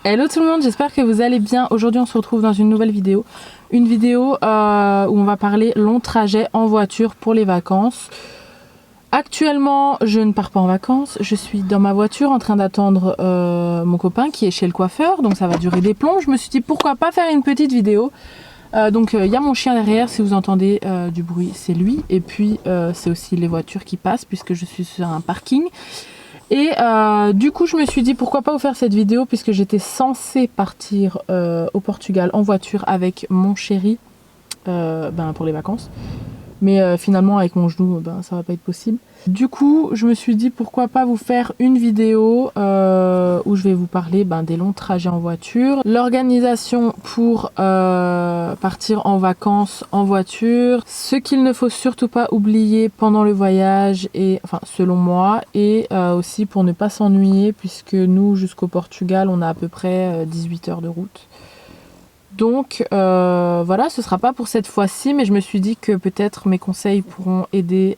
Hello tout le monde, j'espère que vous allez bien. Aujourd'hui on se retrouve dans une nouvelle vidéo. Une vidéo où on va parler long trajet en voiture pour les vacances. Actuellement je ne pars pas en vacances, je suis dans ma voiture en train d'attendre mon copain qui est chez le coiffeur. Donc ça va durer des plombs. Je me suis dit pourquoi pas faire une petite vidéo. Donc il y a mon chien derrière, si vous entendez du bruit c'est lui. Et puis c'est aussi les voitures qui passent puisque je suis sur un parking. Et du coup je me suis dit pourquoi pas vous faire cette vidéo puisque j'étais censée partir au Portugal en voiture avec mon chéri pour les vacances. Mais finalement avec mon genou ça va pas être possible. Du coup je me suis dit pourquoi pas vous faire une vidéo où je vais vous parler des longs trajets en voiture. L'organisation pour partir en vacances en voiture. Ce qu'il ne faut surtout pas oublier pendant le voyage, et enfin selon moi, et aussi pour ne pas s'ennuyer puisque nous jusqu'au Portugal on a à peu près 18 heures de route. Donc voilà, ce sera pas pour cette fois-ci, mais je me suis dit que peut-être mes conseils pourront aider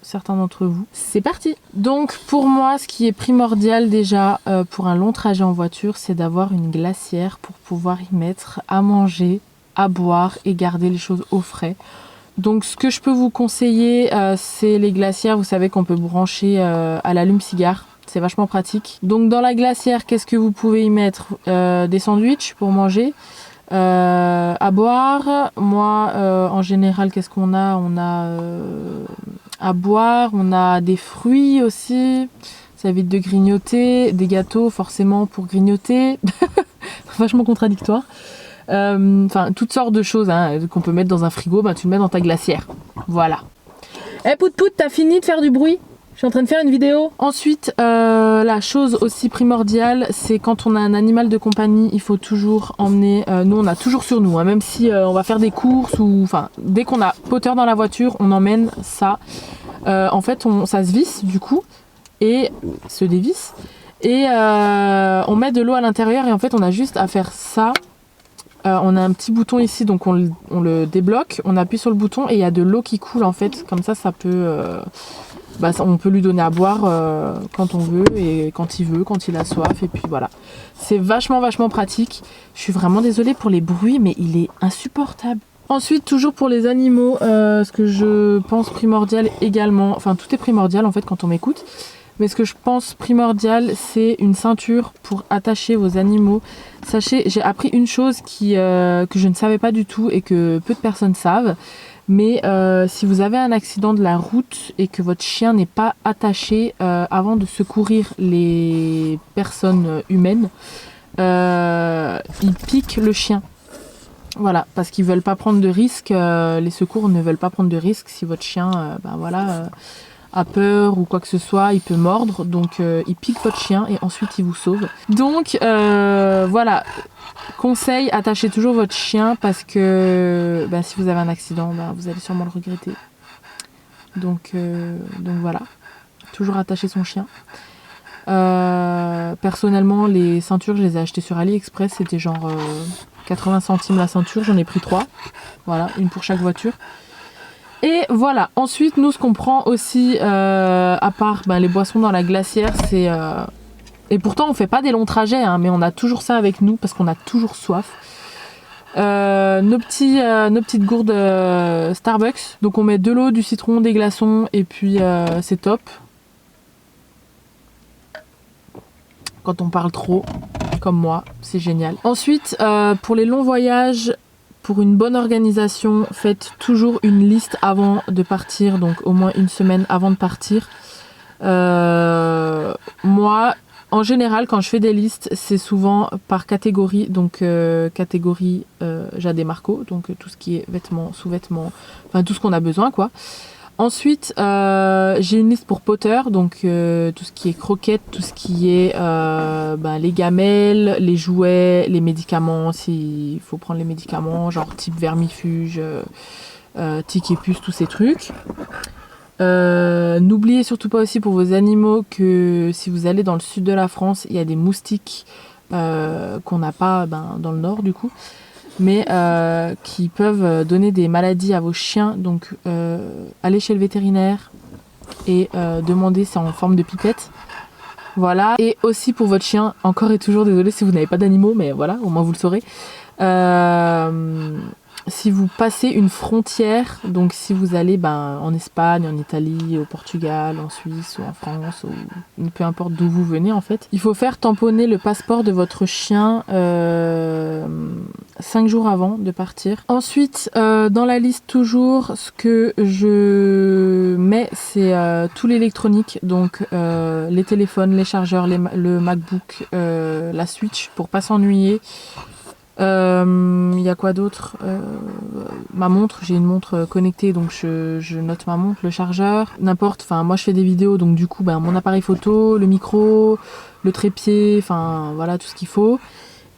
certains d'entre vous. C'est parti! Donc pour moi, ce qui est primordial déjà pour un long trajet en voiture, c'est d'avoir une glacière pour pouvoir y mettre à manger, à boire et garder les choses au frais. Donc ce que je peux vous conseiller, c'est les glacières, vous savez qu'on peut brancher à l'allume-cigare. C'est vachement pratique. Donc dans la glacière, qu'est-ce que vous pouvez y mettre? Des sandwichs pour manger, à boire. Moi, en général, qu'est-ce qu'on a? On a à boire, on a des fruits aussi. Ça évite de grignoter. Des gâteaux, forcément, pour grignoter. Vachement contradictoire. Enfin, toutes sortes de choses qu'on peut mettre dans un frigo, tu le mets dans ta glacière. Voilà. Eh Pout Pout, t'as fini de faire du bruit? Je suis en train de faire une vidéo. Ensuite, la chose aussi primordiale, c'est quand on a un animal de compagnie, il faut toujours emmener, nous on a toujours sur nous, même si on va faire des courses ou enfin dès qu'on a Potter dans la voiture, on emmène ça. En fait, ça se visse du coup et se dévisse et on met de l'eau à l'intérieur et en fait on a juste à faire ça. On a un petit bouton ici, donc on le débloque, on appuie sur le bouton et il y a de l'eau qui coule en fait, comme ça peut... on peut lui donner à boire quand on veut et quand il veut, quand il a soif, et puis voilà. C'est vachement pratique. Je suis vraiment désolée pour les bruits, mais il est insupportable. Ensuite, toujours pour les animaux, ce que je pense primordial également, enfin tout est primordial en fait quand on m'écoute, mais ce que je pense primordial, c'est une ceinture pour attacher vos animaux. Sachez, j'ai appris une chose que je ne savais pas du tout et que peu de personnes savent. Mais si vous avez un accident de la route et que votre chien n'est pas attaché avant de secourir les personnes humaines, il pique le chien. Voilà, parce qu'ils veulent pas prendre de risques, les secours ne veulent pas prendre de risques. Si votre chien a peur ou quoi que ce soit, il peut mordre, donc il pique votre chien et ensuite il vous sauve. Donc voilà. Conseil, attachez toujours votre chien parce que si vous avez un accident, vous allez sûrement le regretter. Donc voilà, toujours attacher son chien. Personnellement, les ceintures, je les ai achetées sur AliExpress, c'était genre 80 centimes la ceinture, j'en ai pris 3. Voilà, une pour chaque voiture. Et voilà, ensuite, nous, ce qu'on prend aussi, à part les boissons dans la glacière, c'est... Et pourtant on fait pas des longs trajets mais on a toujours ça avec nous parce qu'on a toujours soif. Nos petites gourdes Starbucks. Donc on met de l'eau, du citron, des glaçons et puis c'est top. Quand on parle trop, comme moi, c'est génial. Ensuite, pour les longs voyages, pour une bonne organisation, faites toujours une liste avant de partir, donc au moins une semaine avant de partir. Moi, en général, quand je fais des listes, c'est souvent par catégorie. Donc catégorie Jade et Marco, donc tout ce qui est vêtements, sous-vêtements, enfin tout ce qu'on a besoin quoi. Ensuite, j'ai une liste pour Potter, donc tout ce qui est croquettes, tout ce qui est les gamelles, les jouets, les médicaments, s'il faut prendre les médicaments, genre type vermifuge, tic et puce, tous ces trucs. N'oubliez surtout pas aussi pour vos animaux que si vous allez dans le sud de la France, il y a des moustiques qu'on n'a pas dans le nord du coup, mais qui peuvent donner des maladies à vos chiens. Donc allez chez le vétérinaire et demandez, c'est en forme de pipette. Voilà. Et aussi pour votre chien, encore et toujours désolé si vous n'avez pas d'animaux, mais voilà, au moins vous le saurez. Si vous passez une frontière, donc si vous allez en Espagne, en Italie, au Portugal, en Suisse ou en France, ou peu importe d'où vous venez en fait, il faut faire tamponner le passeport de votre chien 5 jours avant de partir. Ensuite, dans la liste toujours, ce que je mets, c'est tout l'électronique, donc les téléphones, les chargeurs, le MacBook, la Switch, pour pas s'ennuyer. Il y a quoi d'autre? Ma montre, j'ai une montre connectée, donc je note ma montre, le chargeur, n'importe, enfin moi je fais des vidéos, donc du coup mon appareil photo, le micro, le trépied, enfin voilà tout ce qu'il faut.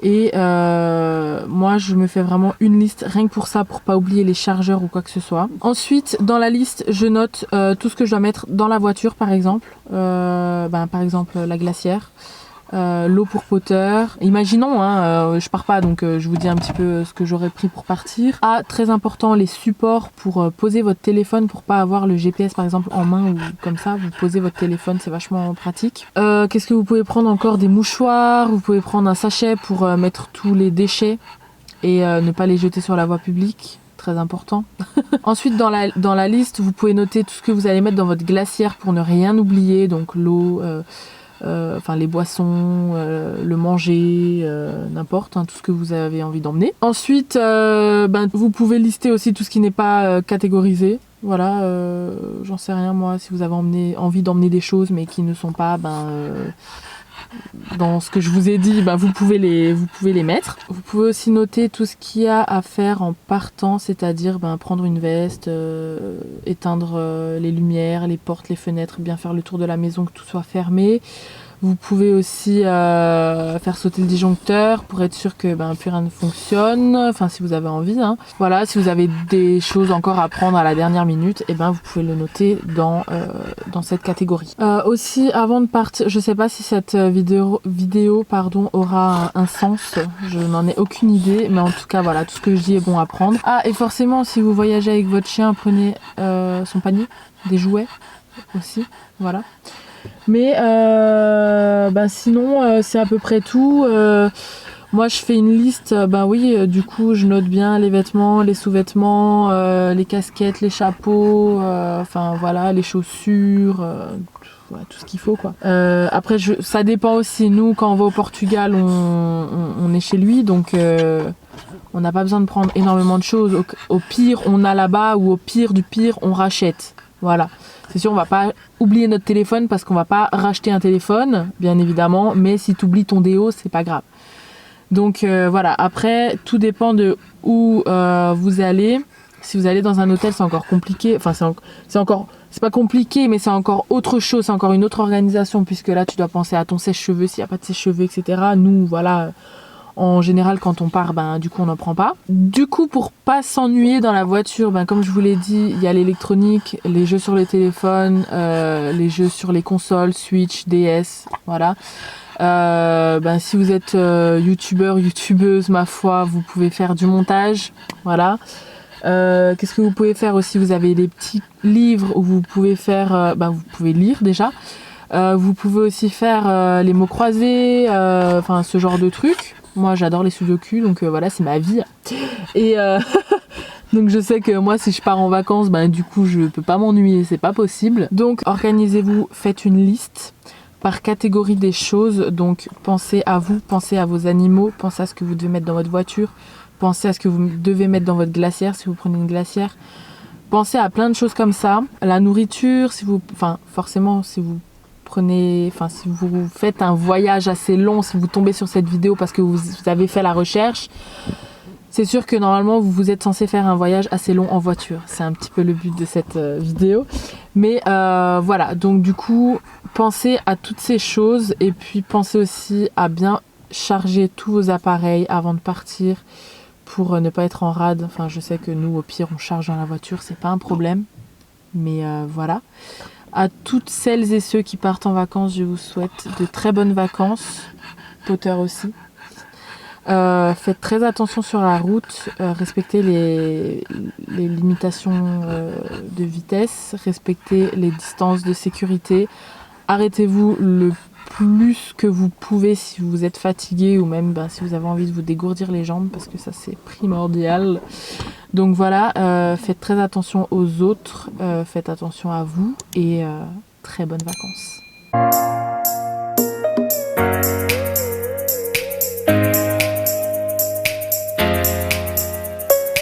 Et moi je me fais vraiment une liste rien que pour ça, pour pas oublier les chargeurs ou quoi que ce soit. Ensuite dans la liste je note tout ce que je dois mettre dans la voiture, par exemple par exemple la glacière, l'eau pour Potter. Imaginons, je pars pas, donc je vous dis un petit peu ce que j'aurais pris pour partir. Ah, très important, les supports pour poser votre téléphone, pour pas avoir le GPS par exemple en main, ou comme ça, vous posez votre téléphone, c'est vachement pratique. Qu'est-ce que vous pouvez prendre encore? Des mouchoirs, vous pouvez prendre un sachet pour mettre tous les déchets et ne pas les jeter sur la voie publique. Très important. Ensuite dans la liste, vous pouvez noter tout ce que vous allez mettre dans votre glacière pour ne rien oublier, donc l'eau, les boissons, le manger, n'importe, tout ce que vous avez envie d'emmener. Ensuite, vous pouvez lister aussi tout ce qui n'est pas catégorisé. Voilà, j'en sais rien moi, si vous avez envie d'emmener des choses mais qui ne sont pas dans ce que je vous ai dit, vous pouvez les mettre. Vous pouvez aussi noter tout ce qu'il y a à faire en partant, c'est-à-dire prendre une veste, éteindre les lumières, les portes, les fenêtres, bien faire le tour de la maison, que tout soit fermé. Vous pouvez aussi faire sauter le disjoncteur pour être sûr que plus rien ne fonctionne, enfin si vous avez envie. Voilà, si vous avez des choses encore à prendre à la dernière minute, vous pouvez le noter dans cette catégorie. Aussi, avant de partir, je sais pas si cette vidéo aura un sens, je n'en ai aucune idée, mais en tout cas voilà, tout ce que je dis est bon à prendre. Ah, et forcément, si vous voyagez avec votre chien, prenez son panier, des jouets aussi, voilà. Mais sinon c'est à peu près tout. Moi je fais une liste, du coup je note bien les vêtements, les sous-vêtements, les casquettes, les chapeaux, les chaussures, tout ce qu'il faut quoi. Après ça dépend aussi, nous quand on va au Portugal on est chez lui, donc on n'a pas besoin de prendre énormément de choses. Au pire on a là-bas, ou au pire du pire on rachète. Voilà. C'est sûr, on va pas oublier notre téléphone parce qu'on va pas racheter un téléphone, bien évidemment, mais si tu oublies ton déo, c'est pas grave. Donc voilà, après, tout dépend de où vous allez. Si vous allez dans un hôtel, c'est encore compliqué. Enfin, c'est pas compliqué, mais c'est encore autre chose, c'est encore une autre organisation, puisque là, tu dois penser à ton sèche-cheveux, s'il n'y a pas de sèche-cheveux, etc. Nous, voilà. En général, quand on part, du coup, on n'en prend pas. Du coup, pour pas s'ennuyer dans la voiture, comme je vous l'ai dit, il y a l'électronique, les jeux sur le téléphone, les jeux sur les consoles, Switch, DS, voilà. Si vous êtes youtubeur, youtubeuse, ma foi, vous pouvez faire du montage, voilà. Qu'est-ce que vous pouvez faire aussi? Vous avez des petits livres où vous pouvez faire, vous pouvez lire déjà. Vous pouvez aussi faire les mots croisés, ce genre de trucs. Moi j'adore les sudoku, donc voilà, c'est ma vie. Et donc je sais que moi si je pars en vacances, du coup je peux pas m'ennuyer, c'est pas possible. Donc organisez-vous, faites une liste par catégorie des choses. Donc pensez à vous, pensez à vos animaux, pensez à ce que vous devez mettre dans votre voiture, pensez à ce que vous devez mettre dans votre glacière si vous prenez une glacière. Pensez à plein de choses comme ça. La nourriture, forcément si vous si vous faites un voyage assez long, si vous tombez sur cette vidéo parce que vous avez fait la recherche, c'est sûr que normalement vous êtes censé faire un voyage assez long en voiture. C'est un petit peu le but de cette vidéo. Mais voilà, donc du coup, pensez à toutes ces choses et puis pensez aussi à bien charger tous vos appareils avant de partir pour ne pas être en rade. Enfin, je sais que nous, au pire, on charge dans la voiture, c'est pas un problème. Mais voilà. À toutes celles et ceux qui partent en vacances, je vous souhaite de très bonnes vacances. Potter aussi. Faites très attention sur la route. Respectez les limitations de vitesse. Respectez les distances de sécurité. Arrêtez-vous le plus que vous pouvez si vous êtes fatigué ou même si vous avez envie de vous dégourdir les jambes parce que ça c'est primordial. Donc voilà, faites très attention aux autres, faites attention à vous et très bonnes vacances.